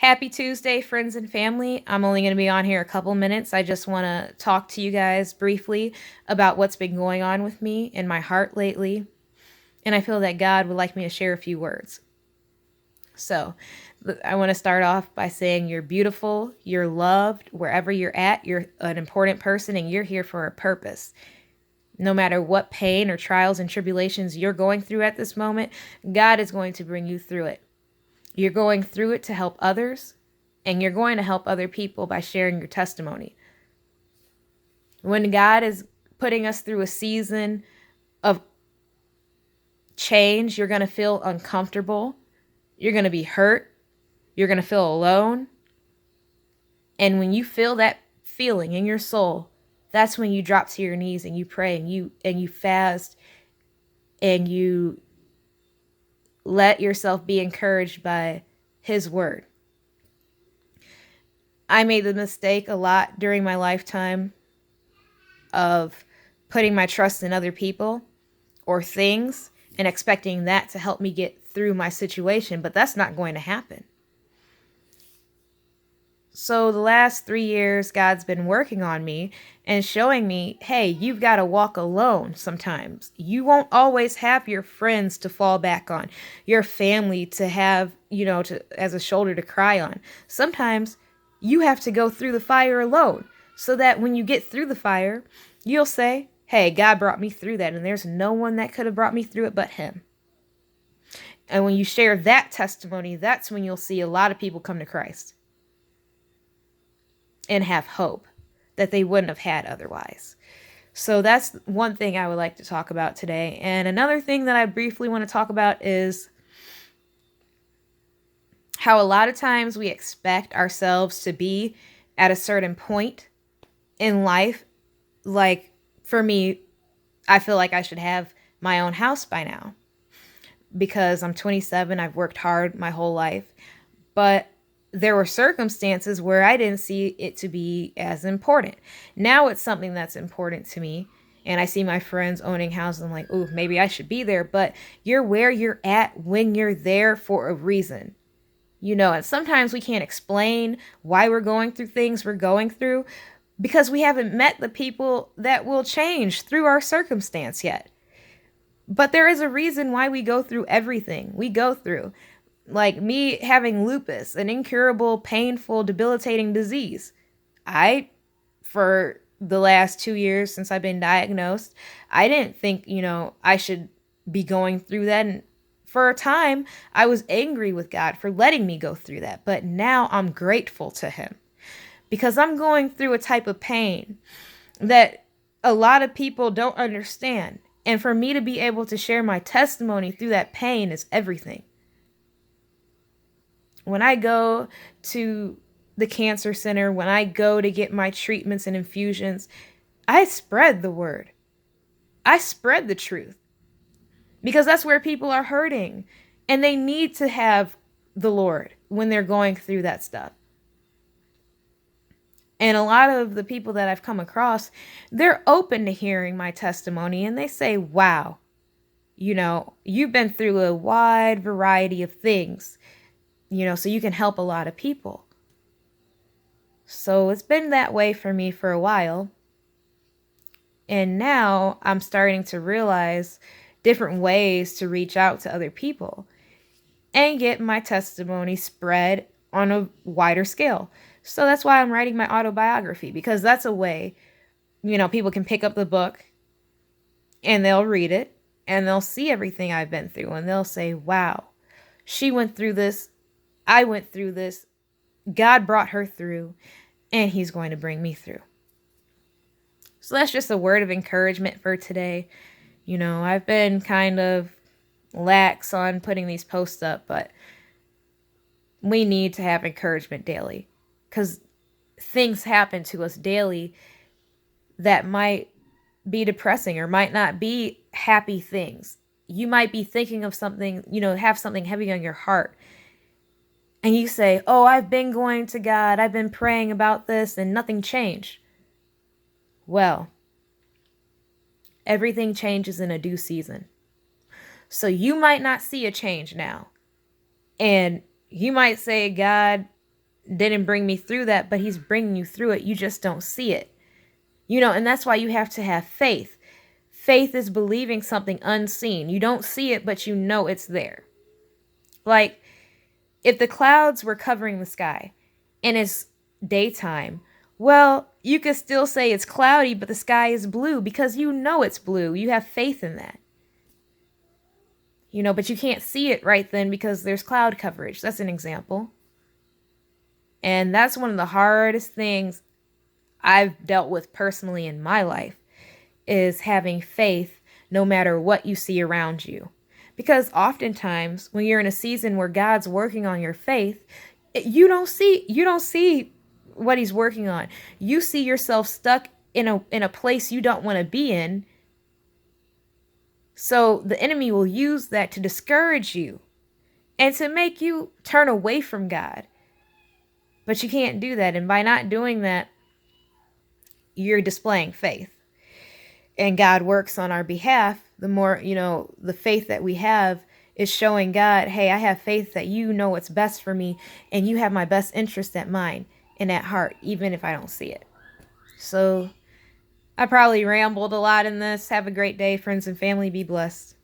Happy Tuesday, friends and family. I'm only going to be on here a couple minutes. I just want to talk to you guys briefly about what's been going on with me in my heart lately. And I feel that God would like me to share a few words. So, I want to start off by saying you're beautiful, you're loved, wherever you're at, you're an important person, and you're here for a purpose. No matter what pain or trials and tribulations you're going through at this moment, God is going to bring you through it. You're going through it to help others, and you're going to help other people by sharing your testimony. When God is putting us through a season of change, you're going to feel uncomfortable. You're going to be hurt. You're going to feel alone. And when you feel that feeling in your soul, that's when you drop to your knees and you pray and you fast and you let yourself be encouraged by his word. I made the mistake a lot during my lifetime of putting my trust in other people or things and expecting that to help me get through my situation, but that's not going to happen. So the last 3 years, God's been working on me and showing me, hey, you've got to walk alone sometimes. You won't always have your friends to fall back on, your family to have, as a shoulder to cry on. Sometimes you have to go through the fire alone so that when you get through the fire, you'll say, hey, God brought me through that, and there's no one that could have brought me through it but him. And when you share that testimony, that's when you'll see a lot of people come to Christ and have hope that they wouldn't have had otherwise. So that's one thing I would like to talk about today. And another thing that I briefly want to talk about is how a lot of times we expect ourselves to be at a certain point in life. Like for me, I feel like I should have my own house by now because I'm 27. I've worked hard my whole life, but there were circumstances where I didn't see it to be as important. Now it's something that's important to me. And I see my friends owning houses. I'm like, ooh, maybe I should be there. But you're where you're at when you're there for a reason. And sometimes we can't explain why we're going through things we're going through because we haven't met the people that will change through our circumstance yet. But there is a reason why we go through everything we go through. Like me having lupus, an incurable, painful, debilitating disease. For the last 2 years since I've been diagnosed, I didn't think, I should be going through that. And for a time, I was angry with God for letting me go through that. But now I'm grateful to him because I'm going through a type of pain that a lot of people don't understand. And for me to be able to share my testimony through that pain is everything. When I go to the cancer center, when I go to get my treatments and infusions, I spread the word. I spread the truth because that's where people are hurting and they need to have the Lord when they're going through that stuff. And a lot of the people that I've come across, they're open to hearing my testimony and they say, wow, you've been through a wide variety of things. So you can help a lot of people. So it's been that way for me for a while. And now I'm starting to realize different ways to reach out to other people and get my testimony spread on a wider scale. So that's why I'm writing my autobiography, because that's a way, people can pick up the book and they'll read it and they'll see everything I've been through and they'll say, wow, she went through this. I went through this. God brought her through, and he's going to bring me through. So that's just a word of encouragement for today. I've been kind of lax on putting these posts up, but we need to have encouragement daily because things happen to us daily that might be depressing or might not be happy things. You might be thinking of something, have something heavy on your heart. And you say, oh, I've been going to God, I've been praying about this, and nothing changed. Well, everything changes in a due season. So you might not see a change now. And you might say, God, didn't bring me through that, but he's bringing you through it. You just don't see it. And that's why you have to have faith. Faith is believing something unseen. You don't see it, but you know it's there. Like, if the clouds were covering the sky and it's daytime, well, you could still say it's cloudy, but the sky is blue because you know it's blue. You have faith in that. But you can't see it right then because there's cloud coverage. That's an example. And that's one of the hardest things I've dealt with personally in my life, is having faith no matter what you see around you. Because oftentimes when you're in a season where God's working on your faith, you don't see what he's working on. You see yourself stuck in a place you don't want to be in. So the enemy will use that to discourage you and to make you turn away from God. But you can't do that. And by not doing that, you're displaying faith. And God works on our behalf. The more, the faith that we have is showing God, hey, I have faith that you know what's best for me and you have my best interest at mind and at heart, even if I don't see it. So I probably rambled a lot in this. Have a great day, friends and family. Be blessed.